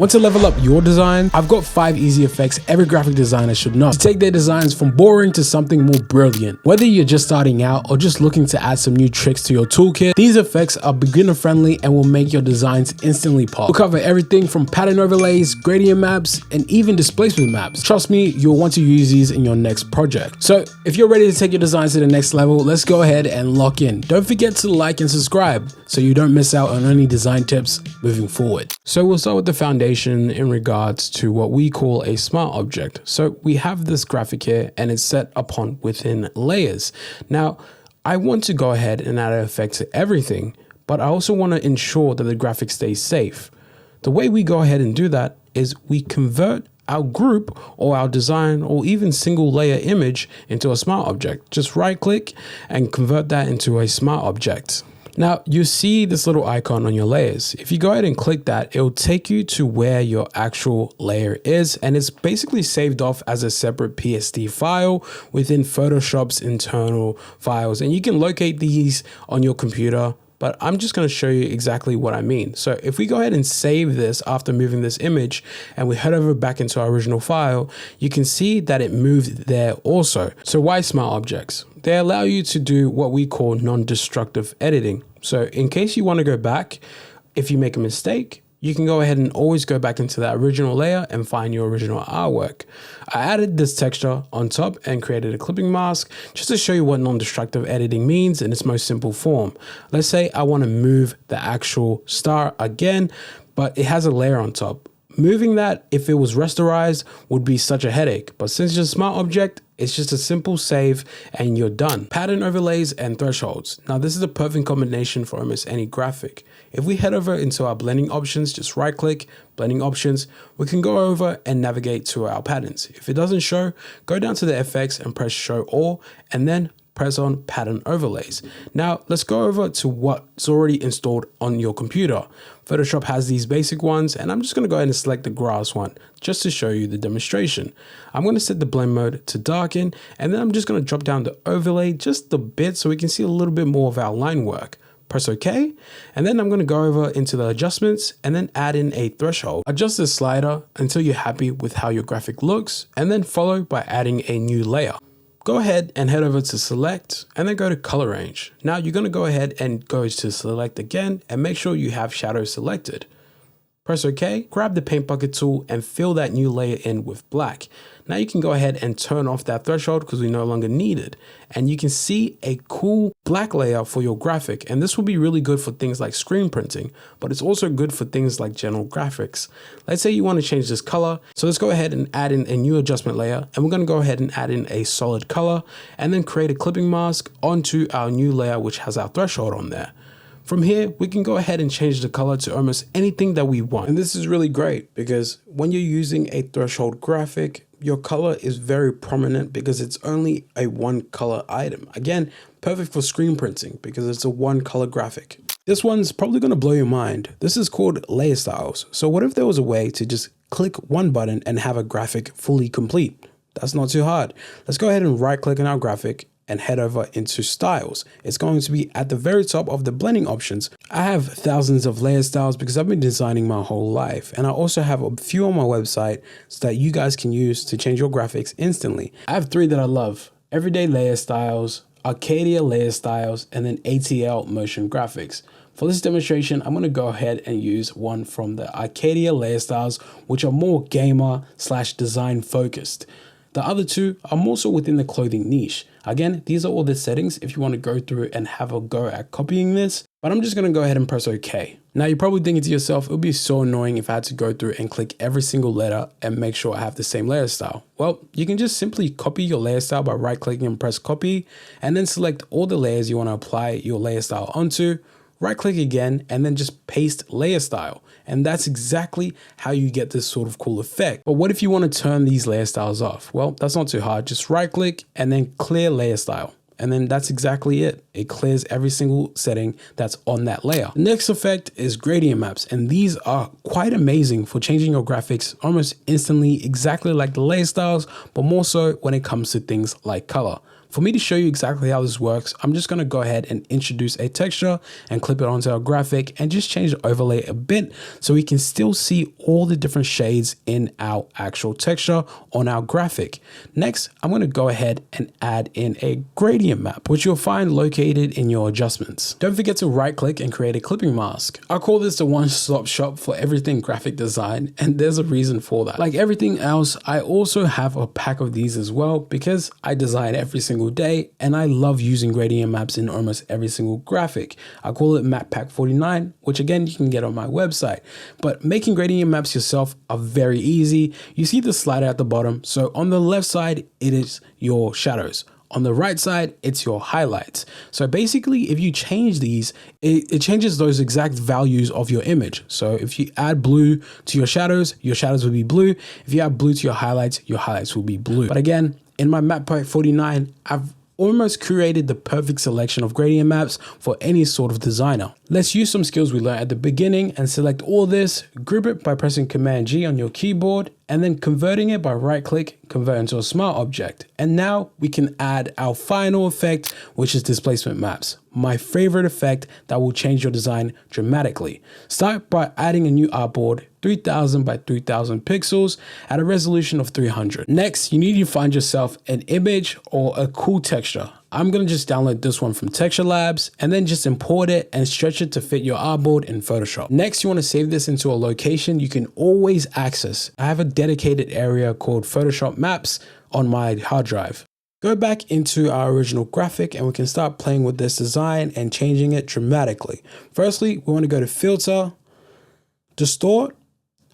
Want to level up your design? I've got 5 easy effects every graphic designer should know to take their designs from boring to something more brilliant. Whether you're just starting out or just looking to add some new tricks to your toolkit, these effects are beginner friendly and will make your designs instantly pop. We'll cover everything from pattern overlays, gradient maps, and even displacement maps. Trust me, you'll want to use these in your next project. So if you're ready to take your designs to the next level, let's go ahead and lock in. Don't forget to like and subscribe so you don't miss out on any design tips moving forward. So we'll start with the foundation in regards to what we call a smart object. So we have this graphic here and it's set upon within layers. Now I want to go ahead and add an effect to everything, but I also want to ensure that the graphic stays safe. The way we go ahead and do that is we convert our group or our design or even single layer image into a smart object. Just right click and convert that into a smart object. Now you see this little icon on your layers. If you go ahead and click that, it'll take you to where your actual layer is, and it's basically saved off as a separate PSD file within Photoshop's internal files, and you can locate these on your computer, but I'm just going to show you exactly what I mean. So if we go ahead and save this after moving this image and we head over back into our original file, you can see that it moved there also. So why smart objects? They allow you to do what we call non-destructive editing. So in case you want to go back, if you make a mistake, you can go ahead and always go back into that original layer and find your original artwork. I added this texture on top and created a clipping mask just to show you what non-destructive editing means in its most simple form. Let's say I want to move the actual star again, but it has a layer on top. Moving that, if it was rasterized, would be such a headache. But since it's a smart object, it's just a simple save and you're done. Pattern overlays and thresholds. Now this is a perfect combination for almost any graphic. If we head over into our blending options, just right click, blending options, we can go over and navigate to our patterns. If it doesn't show, go down to the effects and press show all, and then press on pattern overlays. Now let's go over to what's already installed on your computer. Photoshop has these basic ones, and I'm just going to go ahead and select the grass one just to show you the demonstration. I'm going to set the blend mode to darken, and then I'm just going to drop down the overlay just a bit so we can see a little bit more of our line work. Press OK, and then I'm going to go over into the adjustments and then add in a threshold. Adjust the slider until you're happy with how your graphic looks, and then follow by adding a new layer. Go ahead and head over to select and then go to color range. Now you're going to go ahead and go to select again and make sure you have shadow selected. Press OK, grab the paint bucket tool and fill that new layer in with black. Now you can go ahead and turn off that threshold because we no longer need it. And you can see a cool black layer for your graphic. And this will be really good for things like screen printing, but it's also good for things like general graphics. Let's say you want to change this color. So let's go ahead and add in a new adjustment layer. And we're going to go ahead and add in a solid color and then create a clipping mask onto our new layer, which has our threshold on there. From here, we can go ahead and change the color to almost anything that we want. And this is really great because when you're using a threshold graphic, your color is very prominent because it's only a one color item. Again, perfect for screen printing because it's a one color graphic. This one's probably going to blow your mind. This is called layer styles. So what if there was a way to just click one button and have a graphic fully complete? That's not too hard. Let's go ahead and right click on our graphic and head over into styles. It's going to be at the very top of the blending options. I have thousands of layer styles because I've been designing my whole life. And I also have a few on my website so that you guys can use to change your graphics instantly. I have 3 that I love: everyday layer styles, Arcadia layer styles, and then ATL motion graphics. For this demonstration, I'm going to go ahead and use one from the Arcadia layer styles, which are more gamer/design focused. The other 2 are more so within the clothing niche. Again, these are all the settings if you want to go through and have a go at copying this, but I'm just going to go ahead and press OK. Now you're probably thinking to yourself, it would be so annoying if I had to go through and click every single letter and make sure I have the same layer style. Well, you can just simply copy your layer style by right clicking and press copy, and then select all the layers you want to apply your layer style onto. Right click again and then just paste layer style. And that's exactly how you get this sort of cool effect. But what if you want to turn these layer styles off? Well, that's not too hard. Just right click and then clear layer style. And then that's exactly it. It clears every single setting that's on that layer. The next effect is gradient maps. And these are quite amazing for changing your graphics almost instantly, exactly like the layer styles, but more so when it comes to things like color. For me to show you exactly how this works, I'm just going to go ahead and introduce a texture and clip it onto our graphic and just change the overlay a bit so we can still see all the different shades in our actual texture on our graphic. Next, I'm going to go ahead and add in a gradient map, which you'll find located in your adjustments. Don't forget to right click and create a clipping mask. I call this the one-stop shop for everything graphic design, and there's a reason for that. Like everything else, I also have a pack of these as well because I design every single day and I love using gradient maps in almost every single graphic. I call it Map Pack 49, which again you can get on my website. But making gradient maps yourself are very easy. You see the slider at the bottom. So on the left side, it is your shadows. On the right side, it's your highlights. So basically, if you change these, it changes those exact values of your image. So if you add blue to your shadows will be blue. If you add blue to your highlights will be blue. But again, in my Map Pack 49, I've almost created the perfect selection of gradient maps for any sort of designer. Let's use some skills we learned at the beginning and select all this, group it by pressing Command G on your keyboard, and then converting it by right click, convert into a smart object. And now we can add our final effect, which is displacement maps. My favorite effect that will change your design dramatically. Start by adding a new artboard, 3000 by 3000 pixels at a resolution of 300. Next, you need to find yourself an image or a cool texture. I'm going to just download this one from Texture Labs and then just import it and stretch it to fit your artboard in Photoshop. Next, you want to save this into a location you can always access. I have a dedicated area called Photoshop Maps on my hard drive. Go back into our original graphic and we can start playing with this design and changing it dramatically. Firstly, we want to go to Filter, Distort,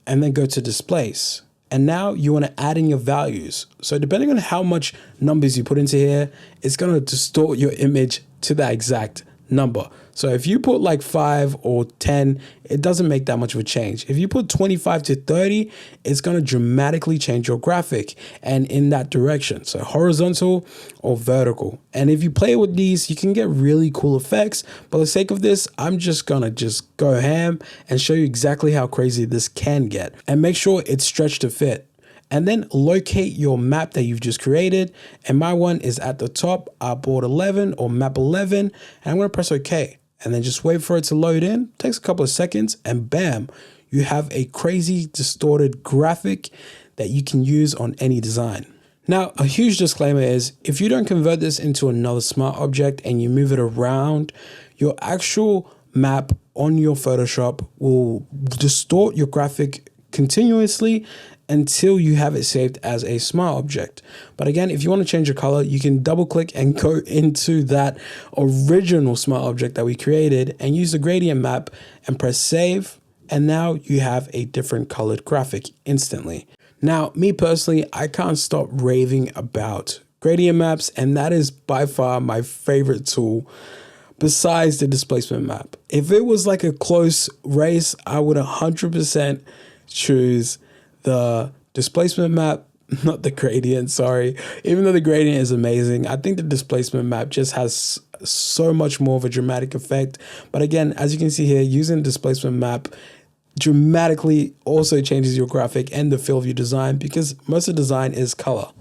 and then go to Displace. And now you want to add in your values. So depending on how much numbers you put into here, it's going to distort your image to that exact number. So if you put like 5 or 10, it doesn't make that much of a change. If you put 25 to 30, it's going to dramatically change your graphic and in that direction. So horizontal or vertical. And if you play with these, you can get really cool effects. But for the sake of this, I'm just going to go ham and show you exactly how crazy this can get and make sure it's stretched to fit. And then locate your map that you've just created. And my one is at the top, artboard 11 or map 11. And I'm going to press OK. And then just wait for it to load in. Takes a couple of seconds and bam, you have a crazy distorted graphic that you can use on any design. Now, a huge disclaimer is if you don't convert this into another smart object and you move it around, your actual map on your Photoshop will distort your graphic continuously until you have it saved as a smart object. But again, if you want to change your color, you can double click and go into that original smart object that we created and use the gradient map and press save. And now you have a different colored graphic instantly. Now, me personally, I can't stop raving about gradient maps, and that is by far my favorite tool besides the displacement map. If it was like a close race, I would 100% choose the displacement map, not the gradient, sorry. Even though the gradient is amazing, I think the displacement map just has so much more of a dramatic effect. But again, as you can see here, using displacement map dramatically also changes your graphic and the feel of your design because most of the design is color.